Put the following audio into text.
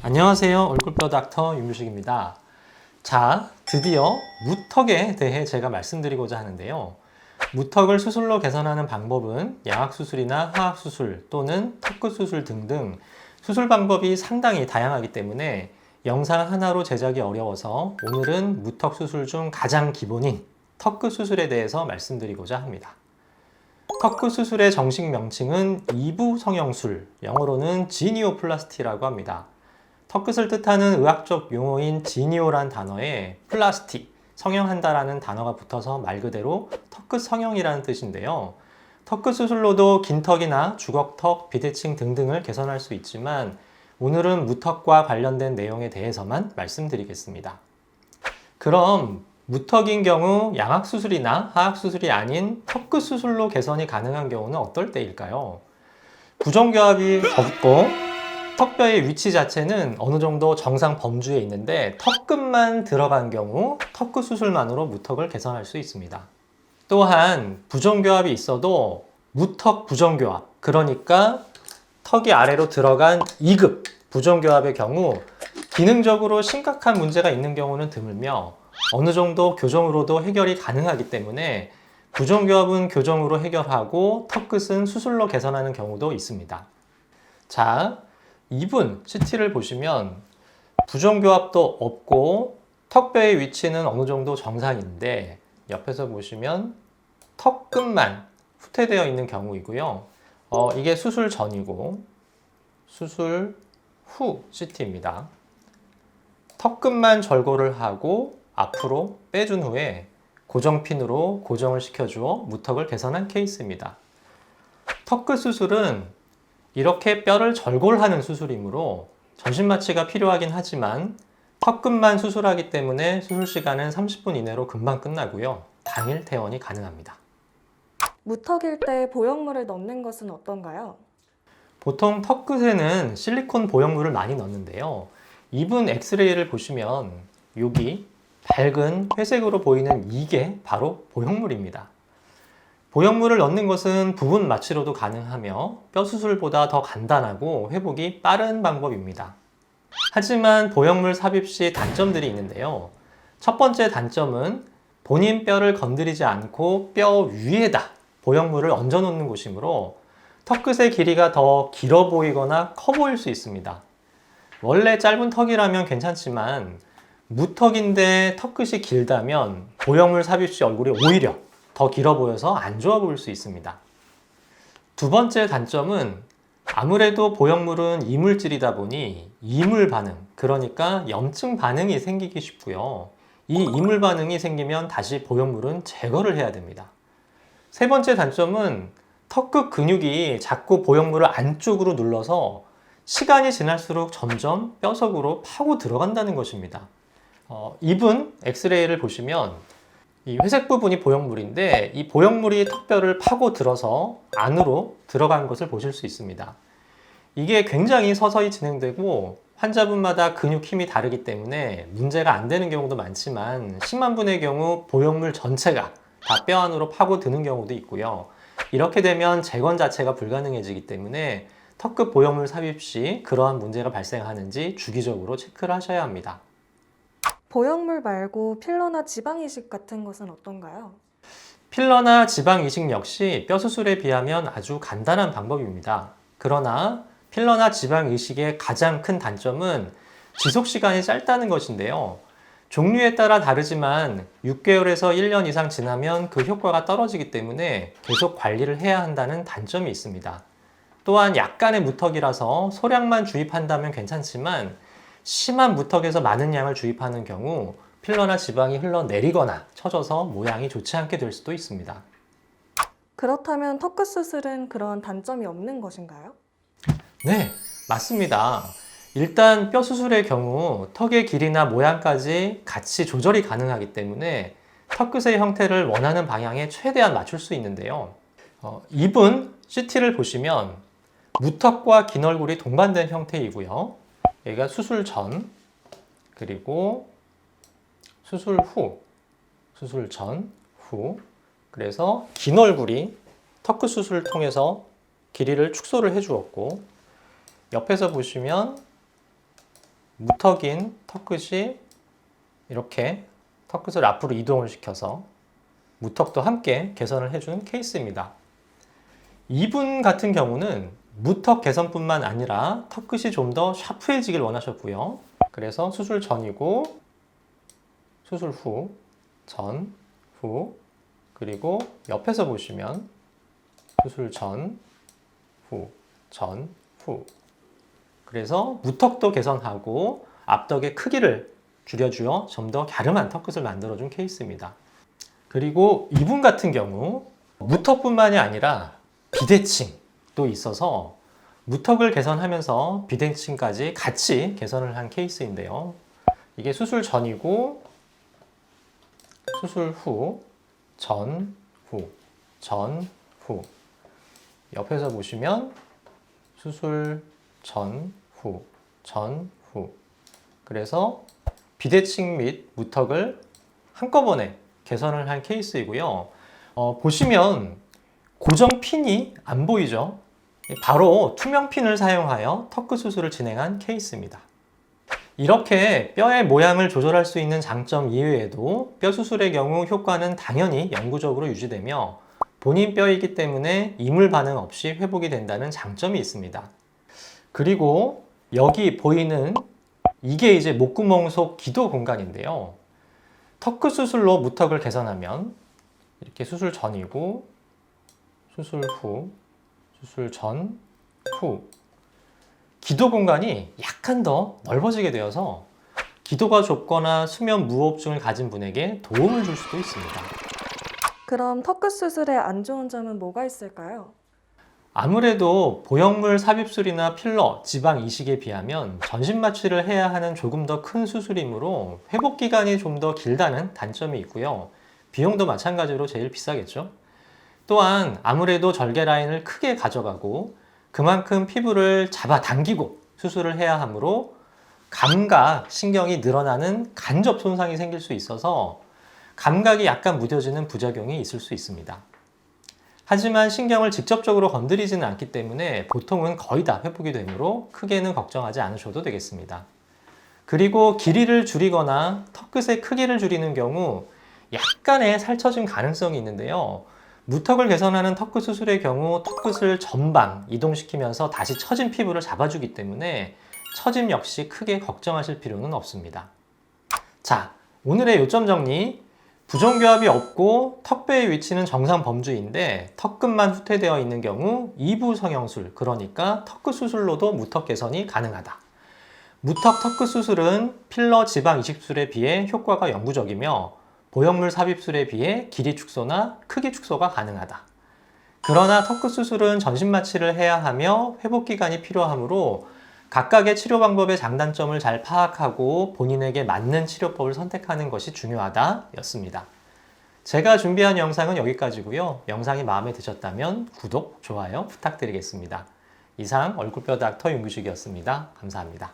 안녕하세요. 얼굴뼈 닥터 윤무식입니다. 자, 드디어 무턱에 대해 제가 말씀드리고자 하는데요. 무턱을 수술로 개선하는 방법은 양악수술이나 하악수술 또는 턱끝수술 등등 수술 방법이 상당히 다양하기 때문에 영상 하나로 제작이 어려워서 오늘은 무턱 수술 중 가장 기본인 턱끝 수술에 대해서 말씀드리고자 합니다. 턱끝 수술의 정식 명칭은 이부 성형술, 영어로는 지니오플라스티라고 합니다. 턱끝을 뜻하는 의학적 용어인 지니오란 단어에 플라스티, 성형한다라는 단어가 붙어서 말 그대로 턱끝 성형이라는 뜻인데요. 턱끝 수술로도 긴턱이나 주걱턱, 비대칭 등등을 개선할 수 있지만 오늘은 무턱과 관련된 내용에 대해서만 말씀드리겠습니다. 그럼 무턱인 경우 양악수술이나 하악수술이 아닌 턱끝 수술로 개선이 가능한 경우는 어떨 때일까요? 부정교합이 없고 턱뼈의 위치 자체는 어느 정도 정상 범주에 있는데 턱끝만 들어간 경우 턱끝 수술만으로 무턱을 개선할 수 있습니다. 또한 부정교합이 있어도 무턱 부정교합, 그러니까 턱이 아래로 들어간 2급 부정교합의 경우 기능적으로 심각한 문제가 있는 경우는 드물며 어느 정도 교정으로도 해결이 가능하기 때문에 부정교합은 교정으로 해결하고 턱끝은 수술로 개선하는 경우도 있습니다. 자, 2분 CT를 보시면 부정교합도 없고 턱뼈의 위치는 어느 정도 정상인데 옆에서 보시면 턱끝만 후퇴되어 있는 경우이고요. 이게 수술 전이고 수술 후 CT입니다. 턱끝만 절골을 하고 앞으로 빼준 후에 고정핀으로 고정을 시켜주어 무턱을 개선한 케이스입니다. 턱끝 수술은 이렇게 뼈를 절골하는 수술이므로 전신마취가 필요하긴 하지만 턱끝만 수술하기 때문에 수술 시간은 30분 이내로 금방 끝나고요. 당일 퇴원이 가능합니다. 무턱일 때 보형물을 넣는 것은 어떤가요? 보통 턱끝에는 실리콘 보형물을 많이 넣는데요. 이분 엑스레이를 보시면 여기 밝은 회색으로 보이는 이게 바로 보형물입니다. 보형물을 넣는 것은 부분 마취로도 가능하며 뼈 수술보다 더 간단하고 회복이 빠른 방법입니다. 하지만 보형물 삽입 시 단점들이 있는데요. 첫 번째 단점은 본인 뼈를 건드리지 않고 뼈 위에다 보형물을 얹어 놓는 곳이므로 턱끝의 길이가 더 길어 보이거나 커 보일 수 있습니다. 원래 짧은 턱이라면 괜찮지만 무턱인데 턱끝이 길다면 보형물 삽입 시 얼굴이 오히려 더 길어 보여서 안 좋아 보일 수 있습니다. 두 번째 단점은 아무래도 보형물은 이물질이다 보니 이물 반응, 그러니까 염증 반응이 생기기 쉽고요. 이 이물 반응이 생기면 다시 보형물은 제거를 해야 됩니다. 세 번째 단점은 턱끝 근육이 자꾸 보형물을 안쪽으로 눌러서 시간이 지날수록 점점 뼈속으로 파고 들어간다는 것입니다. 이분 엑스레이를 보시면 이 회색 부분이 보형물인데 이 보형물이 턱뼈를 파고 들어서 안으로 들어간 것을 보실 수 있습니다. 이게 굉장히 서서히 진행되고 환자분마다 근육 힘이 다르기 때문에 문제가 안 되는 경우도 많지만 심한 분의 경우 보형물 전체가 다 뼈 안으로 파고 드는 경우도 있고요. 이렇게 되면 재건 자체가 불가능해지기 때문에 턱끝 보형물 삽입 시 그러한 문제가 발생하는지 주기적으로 체크를 하셔야 합니다. 보형물 말고 필러나 지방 이식 같은 것은 어떤가요? 필러나 지방 이식 역시 뼈 수술에 비하면 아주 간단한 방법입니다. 그러나 필러나 지방 이식의 가장 큰 단점은 지속 시간이 짧다는 것인데요. 종류에 따라 다르지만 6개월에서 1년 이상 지나면 그 효과가 떨어지기 때문에 계속 관리를 해야 한다는 단점이 있습니다. 또한 약간의 무턱이라서 소량만 주입한다면 괜찮지만 심한 무턱에서 많은 양을 주입하는 경우 필러나 지방이 흘러내리거나 처져서 모양이 좋지 않게 될 수도 있습니다. 그렇다면 턱끝 수술은 그런 단점이 없는 것인가요? 네, 맞습니다. 일단 뼈 수술의 경우 턱의 길이나 모양까지 같이 조절이 가능하기 때문에 턱끝의 형태를 원하는 방향에 최대한 맞출 수 있는데요. 이분 CT를 보시면 무턱과 긴 얼굴이 동반된 형태이고요. 여기가 수술 전, 그리고 수술 후, 수술 전, 후. 그래서 긴 얼굴이 턱끝 수술을 통해서 길이를 축소를 해 주었고, 옆에서 보시면 무턱인 턱끝이 이렇게 턱끝을 앞으로 이동을 시켜서 무턱도 함께 개선을 해준 케이스입니다. 이분 같은 경우는 무턱 개선뿐만 아니라 턱끝이 좀 더 샤프해지길 원하셨고요. 그래서 수술 전이고 수술 후, 전, 후, 그리고 옆에서 보시면 수술 전, 후, 전, 후. 그래서 무턱도 개선하고 앞덕의 크기를 줄여주어 좀 더 갸름한 턱끝을 만들어준 케이스입니다. 그리고 이분 같은 경우 무턱뿐만이 아니라 비대칭도 있어서 무턱을 개선하면서 비대칭까지 같이 개선을 한 케이스인데요. 이게 수술 전이고 수술 후, 전, 후, 전, 후. 옆에서 보시면 수술 전, 후, 전, 후. 그래서 비대칭 및 무턱을 한꺼번에 개선을 한 케이스이고요. 보시면 고정 핀이 안 보이죠? 바로 투명 핀을 사용하여 턱끝 수술을 진행한 케이스입니다. 이렇게 뼈의 모양을 조절할 수 있는 장점 이외에도 뼈 수술의 경우 효과는 당연히 영구적으로 유지되며 본인 뼈이기 때문에 이물 반응 없이 회복이 된다는 장점이 있습니다. 그리고 여기 보이는 이게 이제 목구멍 속 기도 공간인데요. 턱끝 수술로 무턱을 개선하면 이렇게 수술 전이고 수술 후, 수술 전, 후. 기도 공간이 약간 더 넓어지게 되어서 기도가 좁거나 수면 무호흡증을 가진 분에게 도움을 줄 수도 있습니다. 그럼 턱끝 수술의 안 좋은 점은 뭐가 있을까요? 아무래도 보형물 삽입술이나 필러, 지방 이식에 비하면 전신 마취를 해야 하는 조금 더 큰 수술이므로 회복 기간이 좀 더 길다는 단점이 있고요. 비용도 마찬가지로 제일 비싸겠죠. 또한 아무래도 절개 라인을 크게 가져가고 그만큼 피부를 잡아당기고 수술을 해야 하므로 감각, 신경이 늘어나는 간접 손상이 생길 수 있어서 감각이 약간 무뎌지는 부작용이 있을 수 있습니다. 하지만 신경을 직접적으로 건드리지는 않기 때문에 보통은 거의 다 회복이 되므로 크게는 걱정하지 않으셔도 되겠습니다. 그리고 길이를 줄이거나 턱끝의 크기를 줄이는 경우 약간의 살처짐 가능성이 있는데요. 무턱을 개선하는 턱끝 수술의 경우 턱끝을 전방 이동시키면서 다시 처진 피부를 잡아주기 때문에 처짐 역시 크게 걱정하실 필요는 없습니다. 자, 오늘의 요점 정리. 부정교합이 없고 턱뼈의 위치는 정상 범주인데 턱끝만 후퇴되어 있는 경우 2부 성형술, 그러니까 턱끝 수술로도 무턱 개선이 가능하다. 무턱 턱끝 수술은 필러 지방 이식술에 비해 효과가 영구적이며 보형물 삽입술에 비해 길이 축소나 크기 축소가 가능하다. 그러나 턱끝 수술은 전신 마취를 해야 하며 회복 기간이 필요하므로 각각의 치료 방법의 장단점을 잘 파악하고 본인에게 맞는 치료법을 선택하는 것이 중요하다 였습니다. 제가 준비한 영상은 여기까지고요. 영상이 마음에 드셨다면 구독, 좋아요 부탁드리겠습니다. 이상 얼굴뼈 닥터 윤규식이었습니다. 감사합니다.